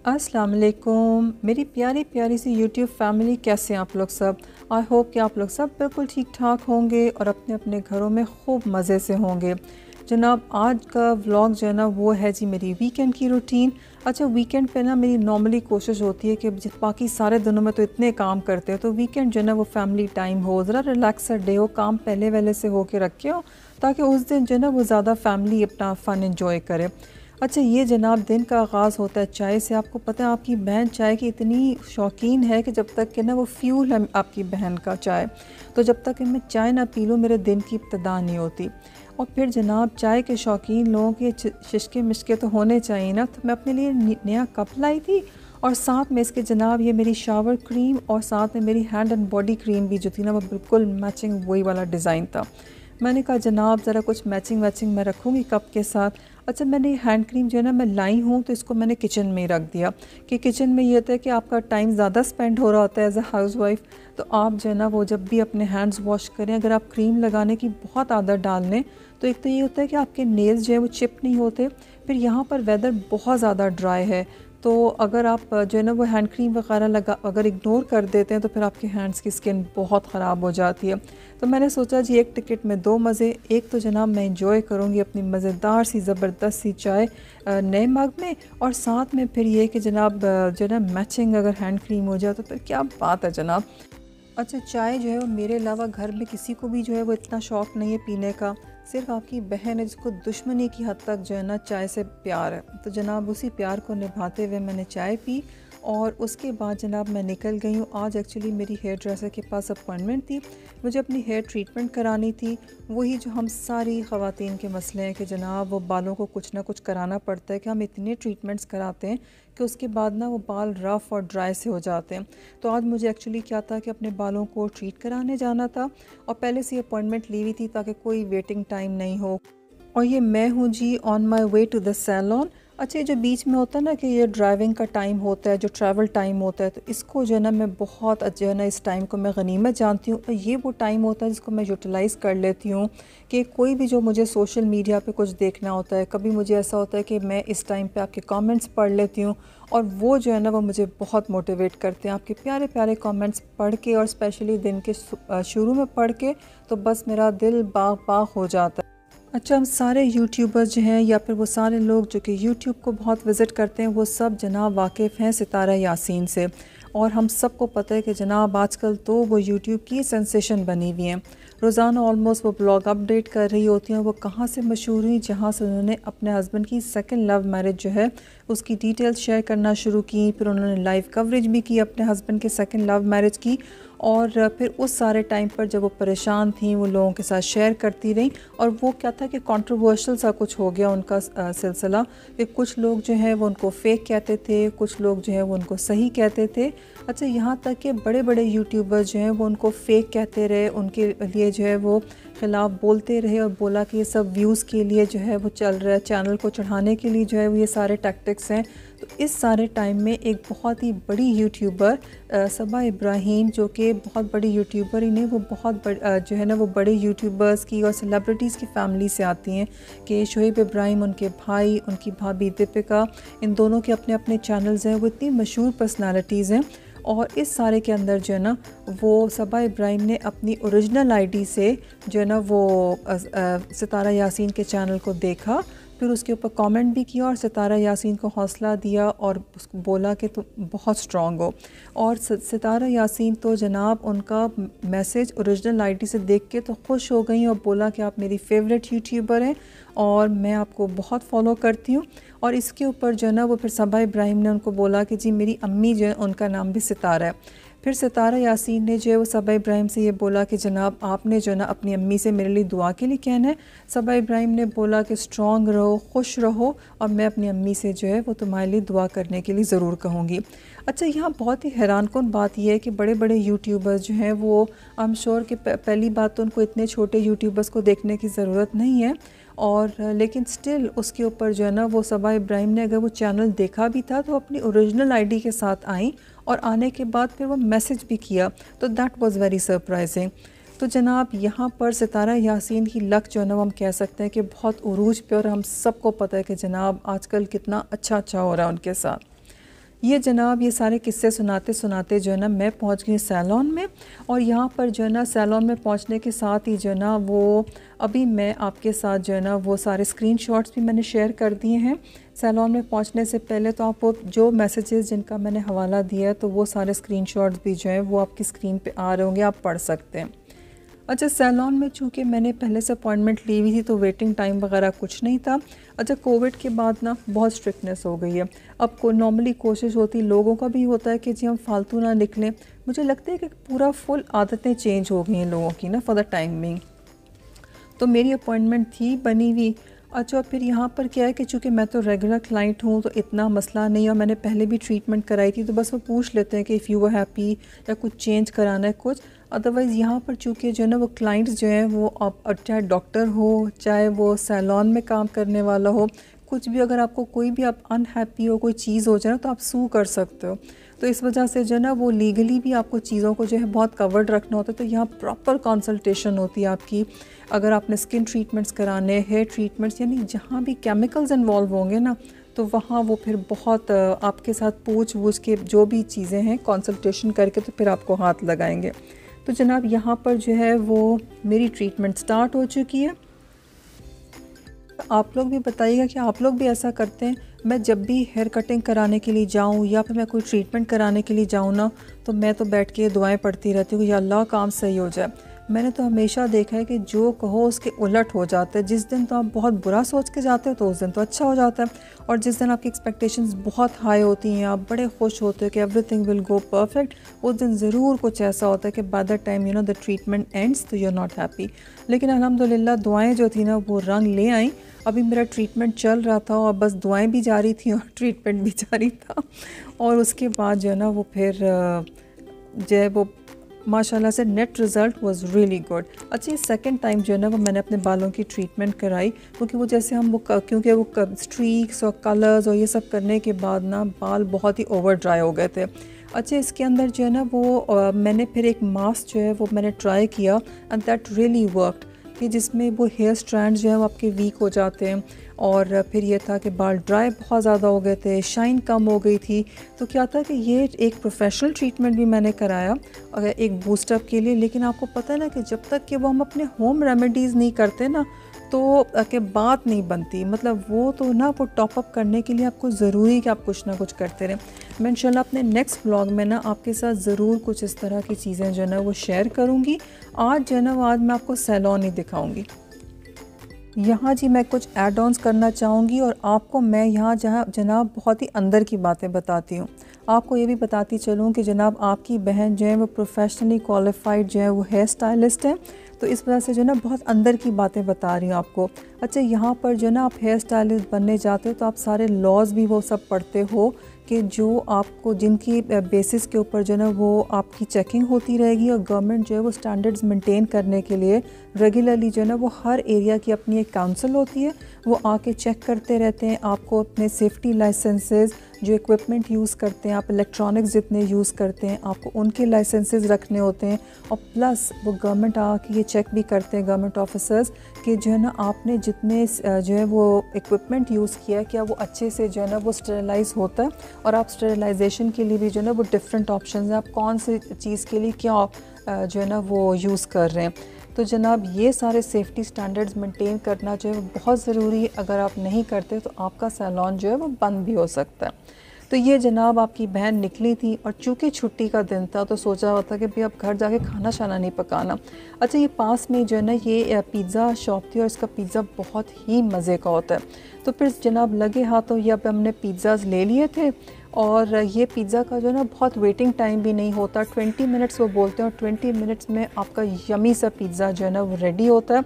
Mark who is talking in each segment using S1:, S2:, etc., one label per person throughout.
S1: अस्सलाम वालेकुम मेरी प्यारी प्यारी सी यूट्यूब फैमिली, कैसे हैं आप लोग सब। आई होप कि आप लोग सब बिल्कुल ठीक ठाक होंगे और अपने अपने घरों में खूब मज़े से होंगे। जनाब आज का व्लॉग जो है ना वो है जी मेरी वीकेंड की रूटीन। अच्छा, वीकेंड पे ना मेरी नॉर्मली कोशिश होती है कि बाकी सारे दिनों में तो इतने काम करते हैं, तो वीकेंड जो है ना वो फैमिली टाइम हो, ज़रा रिलैक्सर डे हो, काम पहले वहले से हो के रखे हो ताकि उस दिन जो है ना वो ज़्यादा फैमिली अपना फ़न इंजॉय करे। अच्छा, ये जनाब दिन का आगाज़ होता है चाय से। आपको पता है आपकी बहन चाय की इतनी शौकीन है कि जब तक कि ना वो फ्यूल है आपकी बहन का चाय, तो जब तक कि मैं चाय ना पी लूँ मेरे दिन की इब्तिदा नहीं होती। और फिर जनाब चाय के शौकीन लोगों के शिशके मिशके तो होने चाहिए ना, तो मैं अपने लिए नया कप लाई थी और साथ में इसके जनाब ये मेरी शावर क्रीम और साथ में मेरी हैंड एंड बॉडी क्रीम भी जो थी ना वो बिल्कुल मैचिंग वही वाला डिज़ाइन था। मैंने कहा जनाब ज़रा कुछ मैचिंग वैचिंग मैं रखूँगी कप के साथ। अच्छा, मैंने हैंड क्रीम जो है ना मैं लाई हूँ तो इसको मैंने किचन में ही रख दिया कि किचन में ये होता है कि आपका टाइम ज़्यादा स्पेंड हो रहा होता है एज़ अ हाउसवाइफ। तो आप जो है ना वो जब भी अपने हैंड्स वॉश करें, अगर आप क्रीम लगाने की बहुत आदत डाल लें तो एक तो ये होता है कि आपके नेल्स जो है वो चिप नहीं होते। फिर यहाँ पर वेदर बहुत ज़्यादा ड्राई है, तो अगर आप जो है ना वो हैंड क्रीम वगैरह लगा अगर इग्नोर कर देते हैं तो फिर आपके हैंड्स की स्किन बहुत ख़राब हो जाती है। तो मैंने सोचा जी एक टिकट में दो मज़े, एक तो जनाब मैं इंजॉय करूँगी अपनी मज़ेदार सी ज़बरदस्त सी चाय नए मग में, और साथ में फिर ये कि जनाब जो है ना मैचिंग अगर हैंड क्रीम हो जाए तो फिर क्या बात है जनाब। अच्छा, चाय जो है वो मेरे अलावा घर में किसी को भी जो है वो इतना शौक़ नहीं है पीने का। सिर्फ आपकी बहन है जिसको दुश्मनी की हद तक जो है ना चाय से प्यार है। तो जनाब उसी प्यार को निभाते हुए मैंने चाय पी और उसके बाद जनाब मैं निकल गई हूँ। आज एक्चुअली मेरी हेयर ड्रेसर के पास अपॉइंटमेंट थी, मुझे अपनी हेयर ट्रीटमेंट करानी थी। वही जो हम सारी ख़वातीन के मसले हैं कि जनाब वो बालों को कुछ ना कुछ कराना पड़ता है कि हम इतने ट्रीटमेंट्स कराते हैं कि उसके बाद ना वो बाल रफ़ और ड्राई से हो जाते हैं। तो आज मुझे एक्चुअली क्या था कि अपने बालों को ट्रीट कराने जाना था और पहले से अपॉइंटमेंट ली हुई थी ताकि कोई वेटिंग टाइम नहीं हो। और ये मैं हूँ जी on my way to the salon. अच्छा, ये जो बीच में होता है ना कि ये ड्राइविंग का टाइम होता है, जो ट्रैवल टाइम होता है, तो इसको जो है ना मैं बहुत जो है ना इस टाइम को मैं गनीमत जानती हूँ। ये वो टाइम होता है जिसको मैं यूटिलाइज़ कर लेती हूँ कि कोई भी जो मुझे सोशल मीडिया पे कुछ देखना होता है, कभी मुझे ऐसा होता है कि मैं इस टाइम पे आपके कमेंट्स पढ़ लेती हूँ और वो जो है ना वो मुझे बहुत मोटिवेट करते हैं। आपके प्यारे प्यारे कमेंट्स पढ़ के और स्पेशली दिन के शुरू में पढ़ के तो बस मेरा दिल बाग बाग हो जाता है। अच्छा, हम सारे यूट्यूबर्स जो हैं या फिर वो सारे लोग जो कि यूट्यूब को बहुत विज़िट करते हैं वो सब जनाब वाकिफ़ हैं सितारा यासीन से। और हम सबको पता है कि जनाब आजकल तो वो यूट्यूब की सेंसेशन बनी हुई हैं। रोज़ाना ऑलमोस्ट वो ब्लॉग अपडेट कर रही होती हैं। वो कहाँ से मशहूर हुई, जहाँ से उन्होंने अपने हस्बैंड की सेकंड लव मैरिज जो है उसकी डिटेल्स शेयर करना शुरू की। फिर उन्होंने लाइव कवरेज भी की अपने हस्बैंड के सेकंड लव मैरिज की। और फिर उस सारे टाइम पर जब वो परेशान थी वो लोगों के साथ शेयर करती रही। और वो क्या था कि कंट्रोवर्शियल सा कुछ हो गया उनका सिलसिला कि कुछ लोग जो हैं वो उनको फेक कहते थे, कुछ लोग जो हैं वो उनको सही कहते थे। अच्छा, यहाँ तक कि बड़े बड़े यूट्यूबर्स जो हैं वो उनको फेक कहते रहे, उनके लिए जो है वो ख़िलाफ़ बोलते रहे और बोला कि ये सब व्यूज़ के लिए जो है वो चल रहा है, चैनल को चढ़ाने के लिए जो है वो ये सारे टैक्टिक्स हैं। तो इस सारे टाइम में एक बहुत ही बड़ी यूट्यूबर सबा इब्राहिम, जो कि बहुत बड़ी यूट्यूबर ही नहीं, वो बहुत जो है ना वो बड़े यूट्यूबर्स की और सेलिब्रिटीज़ की फैमिली से आती हैं कि शुएब इब्राहिम, उनके भाई, उनकी भाभी दीपिका, इन दोनों के अपने अपने चैनल्स हैं। वो इतनी मशहूर पर्सनालिटीज़ हैं और इस सारे के अंदर जो है ना वो सबा इब्राहिम ने अपनी ओरिजिनल आईडी से जो है ना वो सितारा यासीन के चैनल को देखा, फिर उसके ऊपर कमेंट भी किया और सितारा यासीन को हौसला दिया और उसको बोला कि तुम बहुत स्ट्रॉन्ग हो। और सितारा यासीन तो जनाब उनका मैसेज ओरिजिनल आईडी से देख के तो खुश हो गई और बोला कि आप मेरी फेवरेट यूट्यूबर हैं और मैं आपको बहुत फ़ॉलो करती हूँ। और इसके ऊपर जो है ना वो फिर सबा इब्राहिम ने उनको बोला कि जी मेरी अम्मी जो है उनका नाम भी सितारा है। फिर सितारा यासीन ने जो है वो सबा इब्राहिम से ये बोला कि जनाब आपने जो है ना अपनी अम्मी से मेरे लिए दुआ के लिए कहना है। सबा इब्राहिम ने बोला कि स्ट्रॉन्ग रहो, खुश रहो और मैं अपनी अम्मी से जो है वो तुम्हारे लिए दुआ करने के लिए ज़रूर कहूँगी। अच्छा, यहाँ बहुत ही हैरानकुन बात यह है कि बड़े बड़े यूट्यूबर्स जो हैं वो आई एम श्योर कि पहली बात तो उनको इतने छोटे यूट्यूबर्स को देखने की ज़रूरत नहीं है, और लेकिन स्टिल उसके ऊपर जो है ना वो सबा इब्राहिम ने अगर वो चैनल देखा भी था तो अपनी ओरिजिनल आईडी के साथ आई और आने के बाद फिर वो मैसेज भी किया, तो दैट वाज़ वेरी सरप्राइजिंग। तो जनाब यहाँ पर सितारा यासीन की लक जो है ना वो हम कह सकते हैं कि बहुत उरूज पे, और हम सबको पता है कि जनाब आजकल कितना अच्छा अच्छा हो रहा है उनके साथ। ये जनाब ये सारे किस्से सुनाते सुनाते जो है ना मैं पहुंच गई सैलून में। और यहाँ पर जो है ना सैलून में पहुंचने के साथ ही जो है ना वो अभी मैं आपके साथ जो है ना वो सारे स्क्रीनशॉट्स भी मैंने शेयर कर दिए हैं। सैलून में पहुंचने से पहले तो आप वो जो मैसेजेस जिनका मैंने हवाला दिया है तो वो सारे स्क्रीनशॉट्स भी जो हैं वो आपकी स्क्रीन पे आ रहे होंगे, आप पढ़ सकते हैं। अच्छा, सैलून में चूँकि मैंने पहले से अपॉइंटमेंट ली हुई थी तो वेटिंग टाइम वगैरह कुछ नहीं था। अच्छा, कोविड के बाद ना बहुत स्ट्रिक्टनेस हो गई है। अब को नॉर्मली कोशिश होती, लोगों का भी होता है कि जी हम फालतू ना निकलें। मुझे लगता है कि पूरा फुल आदतें चेंज हो गई हैं लोगों की ना फॉर द टाइम बिंग। तो मेरी अपॉइंटमेंट थी बनी हुई। अच्छा, फिर यहाँ पर क्या है कि चूँकि मैं तो रेगुलर क्लाइंट हूँ तो इतना मसला नहीं, और मैंने पहले भी ट्रीटमेंट कराई थी तो बस वो पूछ लेते हैं कि इफ़ यू आर हैप्पी या कुछ चेंज कराना है कुछ। अदरवाइज़ यहाँ पर चूँकि जो है ना वो क्लाइंट्स जो हैं वो अब चाहे डॉक्टर हो चाहे वो सैलून में काम करने वाला हो, कुछ भी अगर आपको कोई भी आप अनहैप्पी हो कोई चीज़ हो जाए तो आप सू कर सकते हो। तो इस वजह से जो है ना वो लीगली भी आपको चीज़ों को जो है बहुत कवर्ड रखना होता है। तो यहाँ प्रॉपर कंसल्टेशन होती है आपकी। अगर आपने स्किन ट्रीटमेंट्स कराने, हेयर ट्रीटमेंट्स, यानी जहाँ भी केमिकल्स इन्वॉल्व होंगे ना तो वहाँ वो फिर बहुत आपके साथ पूछ वूछ के जो भी चीज़ें हैं कंसल्टेशन करके तो फिर आपको हाथ लगाएंगे। तो जनाब यहाँ पर जो है वो मेरी ट्रीटमेंट स्टार्ट हो चुकी है। आप लोग भी बताइएगा कि आप लोग भी ऐसा करते हैं। मैं जब भी हेयर कटिंग कराने के लिए जाऊं या फिर मैं कोई ट्रीटमेंट कराने के लिए जाऊं ना तो मैं तो बैठ के दुआएं पढ़ती रहती हूँ कि या अल्लाह काम सही हो जाए। मैंने तो हमेशा देखा है कि जो कहो उसके उलट हो जाता है। जिस दिन तो आप बहुत बुरा सोच के जाते हो तो उस दिन तो अच्छा हो जाता है, और जिस दिन आपकी एक्सपेक्टेशंस बहुत हाई होती हैं, आप बड़े खुश होते हो कि एवरीथिंग विल गो परफेक्ट, उस दिन ज़रूर कुछ ऐसा होता है कि by the time you know the treatment ends तो यू आर नॉट हैप्पी। लेकिन अल्हम्दुलिल्लाह दुआएं जो थी ना वो रंग ले आई। अभी मेरा ट्रीटमेंट चल रहा था और बस दुआएं भी जारी थी और ट्रीटमेंट भी जारी था, और उसके बाद जो है ना वो फिर जो है वो माशाल्लाह से net result was really good. अच्छा, ये सेकंड टाइम जो है ना वो मैंने अपने बालों की ट्रीटमेंट कराई, क्योंकि वो जैसे हम वो क्योंकि वो स्ट्रीक्स और कलर्स और ये सब करने के बाद ना बाल बहुत ही ओवर ड्राई हो गए थे। अच्छा, इसके अंदर जो है ना वो मैंने फिर एक मास्क जो है वो मैंने ट्राई किया एंड दैट रियली वर्कड, कि जिसमें वो हेयर स्ट्रैंड जो है वो आपके वीक हो जाते हैं। और फिर ये था कि बाल ड्राई बहुत ज़्यादा हो गए थे, शाइन कम हो गई थी। तो क्या था कि ये एक प्रोफेशनल ट्रीटमेंट भी मैंने कराया अगर एक बूस्टअप के लिए। लेकिन आपको पता है ना कि जब तक कि वो हम अपने होम रेमेडीज़ नहीं करते ना तो कि बात नहीं बनती। मतलब वो तो ना वो टॉप अप करने के लिए आपको ज़रूरी कि आप कुछ ना कुछ करते रहें। मैं इंशाल्लाह अपने नेक्स्ट ब्लॉग में ना आपके साथ ज़रूर कुछ इस तरह की चीज़ें जो है ना वो शेयर करूँगी। आज जो है ना आज मैं आपको सैलून ही दिखाऊँगी। यहाँ जी मैं कुछ एड ऑन्स करना चाहूँगी, और आपको मैं यहाँ जनाब बहुत ही अंदर की बातें बताती हूँ। आपको ये भी बताती चलूँ कि जनाब आपकी बहन जो है वो प्रोफेशनली क्वालिफाइड जो है वो हेयर स्टाइलिस्ट है, तो इस वजह से जो है ना बहुत अंदर की बातें बता रही हूँ आपको। अच्छा, यहाँ पर जो है ना आप हेयर स्टाइलिस्ट बनने जाते हो तो आप सारे लॉज भी वो सब पढ़ते हो कि जो आपको जिनकी बेसिस के ऊपर जो है ना वो आपकी चेकिंग होती रहेगी, और गवर्नमेंट जो है वो स्टैंडर्ड्स मेंटेन करने के लिए रेगुलरली जो है ना वो हर एरिया की अपनी एक काउंसिल होती है, वो आके चेक करते रहते हैं आपको अपने सेफ्टी लाइसेंसेस, जो इक्विपमेंट यूज़ करते हैं आप, इलेक्ट्रॉनिक्स जितने यूज़ करते हैं आपको उनके लाइसेंसेस रखने होते हैं। और प्लस वो गवर्नमेंट आके ये चेक भी करते हैं गवर्नमेंट ऑफिसर्स कि जो है ना आपने जितने जो है वो इक्विपमेंट यूज़ किया है क्या वो अच्छे से जो है ना वो स्टेरिलाइज होता है। और आप स्टेरिलाइजेशन के लिए भी जो है ना वो डिफरेंट ऑप्शन हैं, आप कौन सी चीज़ के लिए क्या जो है ना वो यूज़ कर रहे हैं। तो जनाब ये सारे सेफ्टी स्टैंडर्ड्स मेंटेन करना जो है वो बहुत ज़रूरी है। अगर आप नहीं करते तो आपका सैलून जो है वो बंद भी हो सकता है। तो ये जनाब आपकी बहन निकली थी, और चूँकि छुट्टी का दिन था तो सोचा हुआ था कि भाई अब घर जाके खाना शाना नहीं पकाना। अच्छा, ये पास में जो है ना ये पिज़्ज़ा शॉप थी और इसका पिज़्ज़ा बहुत ही मज़े का होता है। तो फिर जनाब लगे हाथों ये अब हमने पिज़्ज़ाज़ ले लिए थे, और ये पिज़्ज़ा का जो है ना बहुत वेटिंग टाइम भी नहीं होता, 20 मिनट्स वो बोलते हैं, और 20 मिनट्स में आपका यमी सा पिज़्ज़ा जो है ना वो रेडी होता है।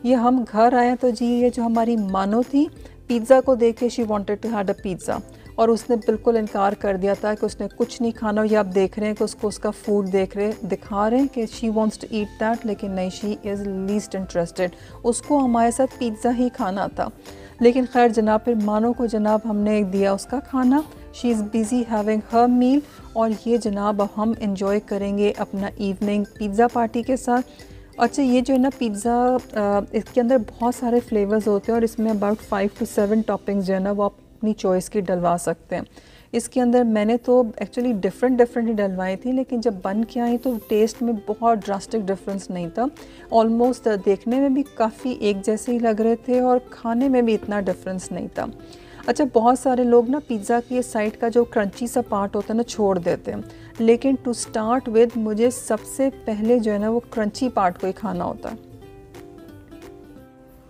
S1: ये हम घर आए तो जी ये जो हमारी मानो थी पिज़्ज़ा को देख के she wanted to have a pizza, और उसने बिल्कुल इनकार कर दिया था कि उसने कुछ नहीं खाना। ये आप देख रहे हैं कि उसको उसका फूड दिखा रहे हैं कि she wants to eat that, लेकिन नहीं, शी इज़ लीस्ट इंटरेस्टेड, उसको हमारे साथ पिज़्ज़ा ही खाना था। लेकिन खैर जनाब फिर मानो को जनाब हमने दिया उसका खाना, she is busy having her meal, और ये जनाब अब हम इंजॉय करेंगे अपना इवनिंग पिज़्ज़ा पार्टी के साथ। अच्छा, ये जो है ना पिज़्ज़ा इसके अंदर बहुत सारे फ्लेवर्स होते हैं, और इसमें अबाउट 5 to 7 टॉपिंग्स जो है ना वो आप अपनी चॉइस की डलवा सकते हैं। इसके अंदर मैंने तो एक्चुअली डिफरेंट ही डलवाई थी, लेकिन जब बन के आई तो टेस्ट में बहुत ड्रास्टिक डिफरेंस नहीं था। ऑलमोस्ट देखने में भी काफ़ी एक जैसे ही लग रहे थे और खाने में भी इतना डिफरेंस नहीं था। अच्छा, बहुत सारे लोग ना पिज़्ज़ा की साइड का जो क्रंची सा पार्ट होता है ना छोड़ देते हैं, लेकिन टू स्टार्ट विद मुझे सबसे पहले जो है ना वो क्रंची पार्ट को ही खाना होता है।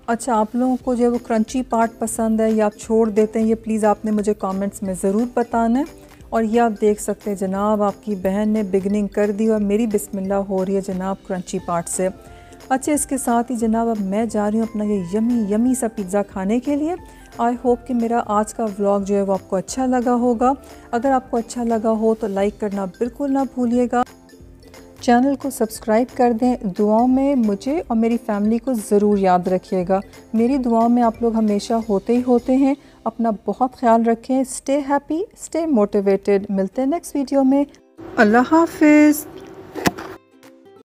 S1: अच्छा, आप लोगों को जो वो क्रंची पार्ट पसंद है या आप छोड़ देते हैं, ये प्लीज़ आपने मुझे कमेंट्स में ज़रूर बताना है। और ये आप देख सकते हैं जनाब, आपकी बहन ने बिगनिंग कर दी और मेरी बिस्मिल्लाह हो रही है जनाब क्रंची पार्ट से। अच्छा, इसके साथ ही जनाब अब मैं जा रही हूँ अपना ये यमी सा पिज़्ज़ा खाने के लिए। आई होप कि मेरा आज का व्लॉग जो है वो आपको अच्छा लगा होगा। अगर आपको अच्छा लगा हो तो लाइक करना बिल्कुल ना भूलिएगा। चैनल को सब्सक्राइब कर दें। दुआओं में मुझे और मेरी फैमिली को ज़रूर याद रखिएगा। मेरी दुआओं में आप लोग हमेशा होते ही होते हैं। अपना बहुत ख्याल रखें। Stay happy, stay motivated. मिलते हैं नेक्स्ट वीडियो में। अल्लाह हाफिज़।